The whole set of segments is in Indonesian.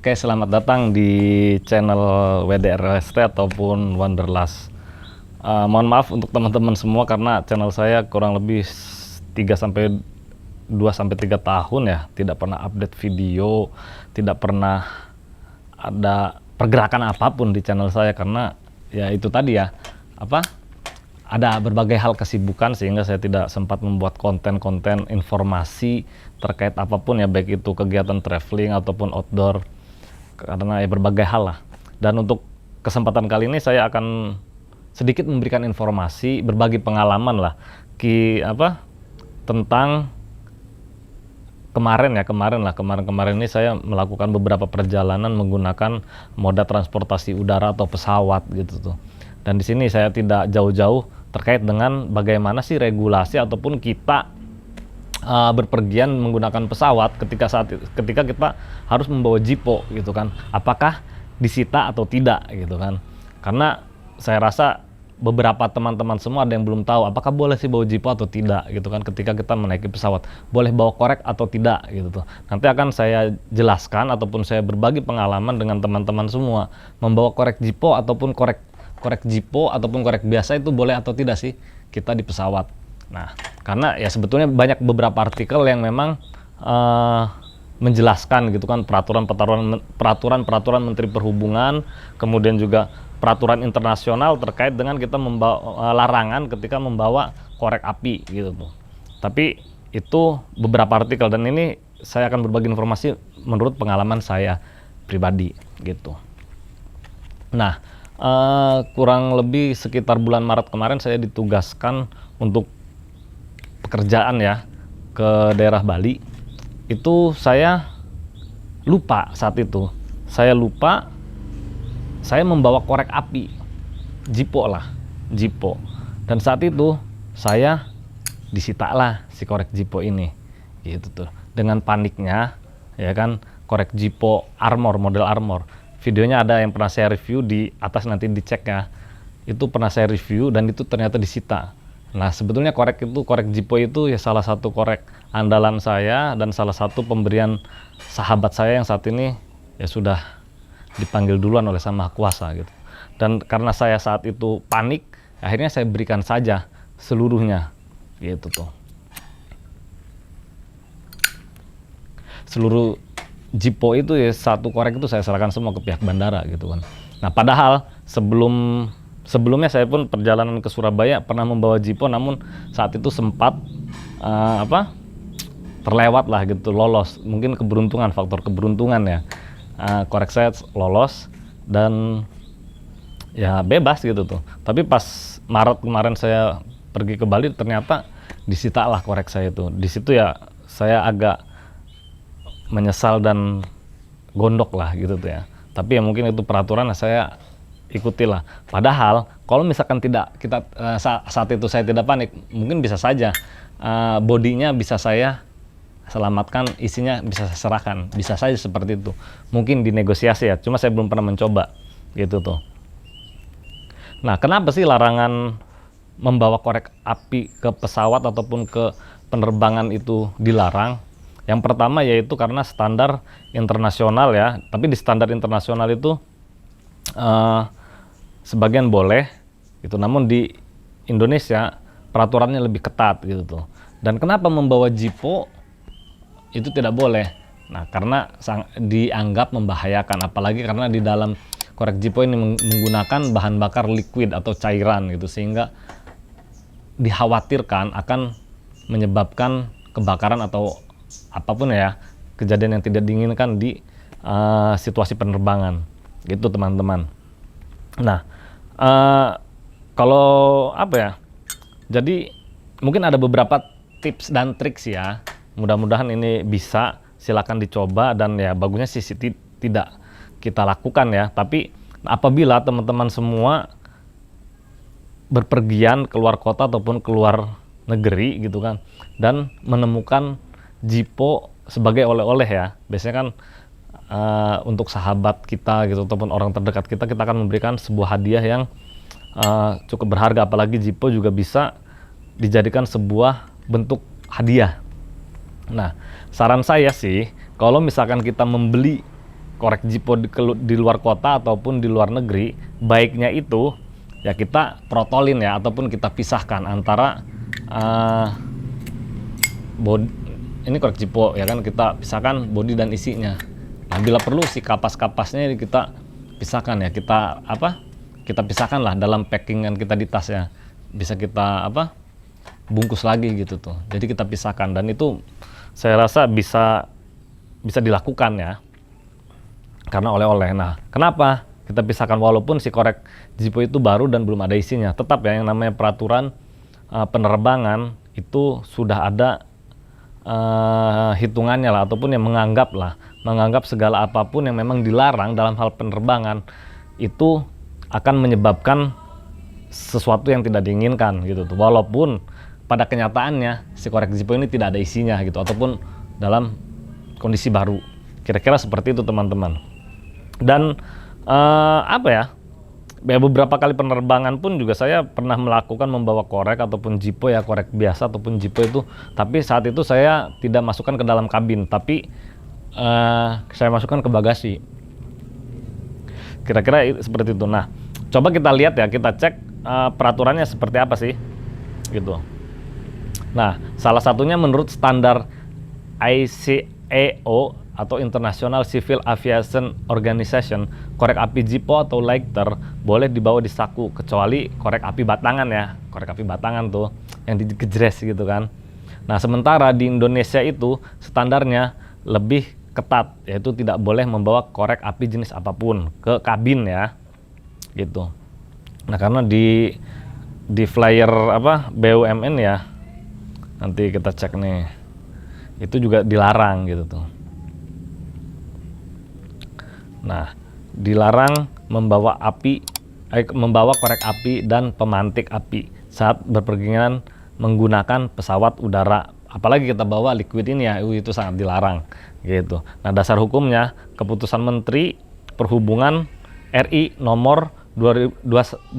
Oke, selamat datang di channel WDR Estate ataupun Wanderlust. Mohon maaf untuk teman-teman semua karena channel saya kurang lebih 2 sampai 3 tahun ya tidak pernah update video, tidak pernah ada pergerakan apapun di channel saya karena ya itu tadi ya, ada berbagai hal kesibukan sehingga saya tidak sempat membuat konten-konten informasi terkait apapun ya, baik itu kegiatan traveling ataupun outdoor, karena ya berbagai hal lah. Dan untuk kesempatan kali ini saya akan sedikit memberikan informasi, berbagi pengalaman lah tentang kemarin ini saya melakukan beberapa perjalanan menggunakan moda transportasi udara atau pesawat gitu tuh. Dan di sini saya tidak jauh-jauh terkait dengan bagaimana sih regulasi ataupun kita berpergian menggunakan pesawat ketika kita harus membawa jipo gitu kan, apakah disita atau tidak gitu kan. Karena saya rasa beberapa teman-teman semua ada yang belum tahu apakah boleh sih bawa jipo atau tidak gitu kan, ketika kita menaiki pesawat boleh bawa korek atau tidak gitu tuh. Nanti akan saya jelaskan ataupun saya berbagi pengalaman dengan teman-teman semua, membawa korek jipo ataupun korek jipo ataupun korek biasa itu boleh atau tidak sih kita di pesawat. Nah, karena ya sebetulnya banyak beberapa artikel yang memang menjelaskan gitu kan, peraturan Menteri Perhubungan, kemudian juga peraturan internasional terkait dengan kita membawa larangan ketika membawa korek api gitu tuh. Tapi itu beberapa artikel dan ini saya akan berbagi informasi menurut pengalaman saya pribadi gitu. Nah, kurang lebih sekitar bulan Maret kemarin saya ditugaskan untuk pekerjaan ya ke daerah Bali. Itu saya lupa saat itu. Saya membawa korek api, jipo. Dan saat itu saya disita lah si korek jipo ini gitu tuh. Dengan paniknya ya kan, korek jipo model armor. Videonya ada yang pernah saya review di atas, nanti dicek ya. Itu pernah saya review dan itu ternyata disita. Nah, sebetulnya korek jipo itu ya salah satu korek andalan saya dan salah satu pemberian sahabat saya yang saat ini ya sudah dipanggil duluan oleh Sang Maha Kuasa gitu. Dan karena saya saat itu panik, akhirnya saya berikan saja seluruhnya gitu tuh. Seluruh jipo itu ya, satu korek itu saya serahkan semua ke pihak bandara gitu kan. Nah, padahal sebelumnya saya pun perjalanan ke Surabaya pernah membawa jipo, namun saat itu sempat terlewat lah gitu, lolos. Mungkin faktor keberuntungan ya. Korek saya lolos dan ya bebas gitu tuh. Tapi pas Maret kemarin saya pergi ke Bali, ternyata disita lah korek saya itu. Di situ ya saya agak menyesal dan gondok lah gitu tuh ya. Tapi ya mungkin itu peraturan, saya ikutilah. Padahal kalau misalkan saat itu saya tidak panik, mungkin bisa saja bodinya bisa saya selamatkan, isinya bisa saya serahkan, bisa saja seperti itu. Mungkin dinegosiasi ya, cuma saya belum pernah mencoba gitu tuh. Nah, kenapa sih larangan membawa korek api ke pesawat ataupun ke penerbangan itu dilarang? Yang pertama yaitu karena standar internasional ya, tapi di standar internasional itu sebagian boleh gitu, namun di Indonesia peraturannya lebih ketat gitu tuh. Dan kenapa membawa jipo itu tidak boleh? Nah, karena dianggap membahayakan, apalagi karena di dalam korek jipo ini menggunakan bahan bakar liquid atau cairan gitu, sehingga dikhawatirkan akan menyebabkan kebakaran atau apapun ya, kejadian yang tidak diinginkan di situasi penerbangan gitu teman-teman. Nah, kalau jadi mungkin ada beberapa tips dan triks ya, mudah-mudahan ini bisa, silakan dicoba dan ya bagusnya sih tidak kita lakukan ya. Tapi apabila teman-teman semua berpergian keluar kota ataupun keluar negeri gitu kan, dan menemukan jipo sebagai oleh-oleh ya, biasanya kan untuk sahabat kita gitu ataupun orang terdekat kita akan memberikan sebuah hadiah yang cukup berharga, apalagi jipo juga bisa dijadikan sebuah bentuk hadiah. Nah, saran saya sih kalau misalkan kita membeli korek Jipo di luar kota ataupun di luar negeri, baiknya itu ya kita protolin ya, ataupun kita pisahkan antara ini korek Jipo ya kan, kita pisahkan bodi dan isinya. Nah, bila perlu si kapas-kapasnya kita pisahkan ya, kita pisahkan lah dalam packingan kita di tas ya, bisa kita bungkus lagi gitu tuh. Jadi kita pisahkan, dan itu saya rasa bisa dilakukan ya, karena oleh-oleh. Nah, kenapa kita pisahkan walaupun si korek Jipo itu baru dan belum ada isinya? Tetap ya, yang namanya peraturan penerbangan itu sudah ada hitungannya lah, ataupun yang menganggap segala apapun yang memang dilarang dalam hal penerbangan itu akan menyebabkan sesuatu yang tidak diinginkan gitu tuh. Walaupun pada kenyataannya si korek Jipo ini tidak ada isinya gitu, ataupun dalam kondisi baru. Kira-kira seperti itu teman-teman. Dan beberapa kali penerbangan pun juga saya pernah melakukan membawa korek ataupun Jipo ya, korek biasa ataupun Jipo itu, tapi saat itu saya tidak masukkan ke dalam kabin, tapi saya masukkan ke bagasi. Kira-kira seperti itu. Nah, coba kita lihat ya, kita cek peraturannya seperti apa sih gitu. Nah, salah satunya menurut standar ICAO atau International Civil Aviation Organization, korek api Jipo atau lighter boleh dibawa di saku kecuali korek api batangan ya, korek api batangan tuh yang digejres gitu kan. Nah, sementara di Indonesia itu standarnya lebih ketat, yaitu tidak boleh membawa korek api jenis apapun ke kabin ya gitu. Nah, karena di flyer BUMN ya, nanti kita cek nih, itu juga dilarang gitu tuh. Nah, dilarang membawa korek api dan pemantik api saat berpergian menggunakan pesawat udara. Apalagi kita bawa liquid ini ya, itu sangat dilarang gitu. Nah, dasar hukumnya Keputusan Menteri Perhubungan RI nomor 211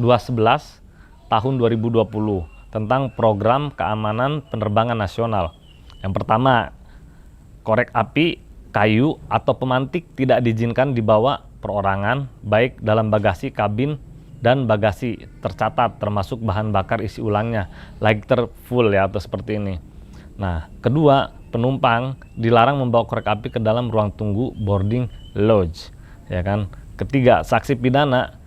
tahun 2020 tentang Program Keamanan Penerbangan Nasional. Yang pertama, korek api kayu atau pemantik tidak diizinkan dibawa perorangan, baik dalam bagasi kabin dan bagasi tercatat termasuk bahan bakar isi ulangnya, lighter full ya, atau seperti ini. Nah, kedua, penumpang dilarang membawa korek api ke dalam ruang tunggu boarding lodge, ya kan. Ketiga, saksi pidana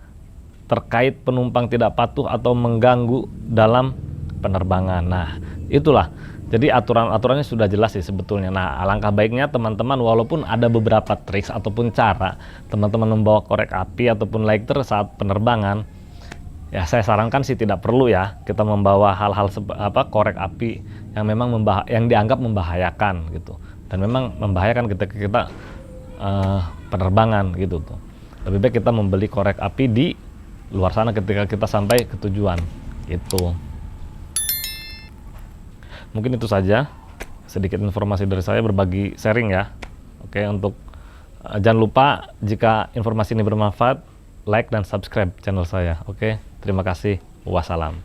terkait penumpang tidak patuh atau mengganggu dalam penerbangan. Nah, itulah. Jadi aturan-aturannya sudah jelas sih sebetulnya. Nah, alangkah baiknya teman-teman, walaupun ada beberapa trik ataupun cara teman-teman membawa korek api ataupun lighter saat penerbangan, ya saya sarankan sih tidak perlu ya kita membawa hal-hal korek api yang memang yang dianggap membahayakan gitu, dan memang membahayakan ketika kita penerbangan gitu tuh. Lebih baik kita membeli korek api di luar sana ketika kita sampai ke tujuan gitu. Mungkin itu saja sedikit informasi dari saya, berbagi sharing ya. Oke, untuk jangan lupa jika informasi ini bermanfaat, like dan subscribe channel saya. Oke, terima kasih. Wassalam.